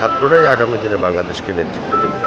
ছাত্ররাই আগামী দিনে বাংলাদেশকে নেতৃত্ব দেবে।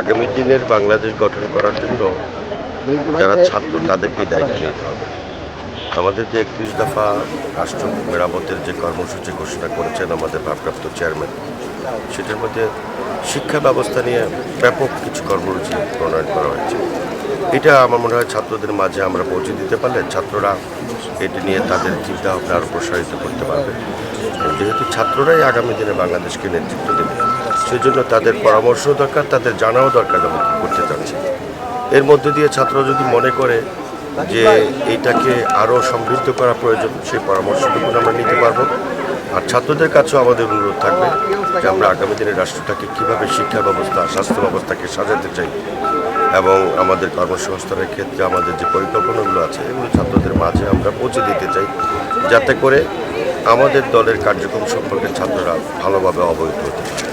আগামী দিনের বাংলাদেশ গঠন করার জন্য যারা ছাত্র তাদেরকেই দায়িত্ব নিতে হবে। আমাদের যে 31 দফা রাষ্ট্র মেরামতের যে কর্মসূচি ঘোষণা করেছেন আমাদের ভারপ্রাপ্ত চেয়ারম্যান, সেটার মধ্যে শিক্ষা ব্যবস্থা নিয়ে ব্যাপক কিছু কর্মসূচি প্রণয়ন করা হয়েছে। এটা আমার মনে হয় ছাত্রদের মাঝে আমরা পৌঁছে দিতে পারলে ছাত্ররা এটি নিয়ে তাদের চিন্তাভাবনা আরও প্রসারিত করতে পারবে। যেহেতু ছাত্ররাই আগামী দিনে বাংলাদেশকে নেতৃত্ব দেবে, সেজন্য তাদের পরামর্শ দরকার, তাদের জানাও দরকার আমি কী করতে চাচ্ছি। এর মধ্যে দিয়ে ছাত্র যদি মনে করে যে এইটাকে আরও সমৃদ্ধ করা প্রয়োজন, সেই পরামর্শটুকু আমরা নিতে পারবো। আর ছাত্রদের কাছেও আমাদের অনুরোধ থাকবে যে আমরা আগামী দিনের রাষ্ট্রটাকে কীভাবে শিক্ষা ব্যবস্থা, স্বাস্থ্য ব্যবস্থাকে সাজাতে চাই এবং আমাদের কর্মসংস্থানের ক্ষেত্রে আমাদের যে পরিকল্পনাগুলো আছে এগুলো ছাত্রদের মাঝে আমরা পৌঁছে দিতে চাই, যাতে করে আমাদের দলের কার্যক্রম সম্পর্কে ছাত্ররা ভালোভাবে অবহিত হতে পারে।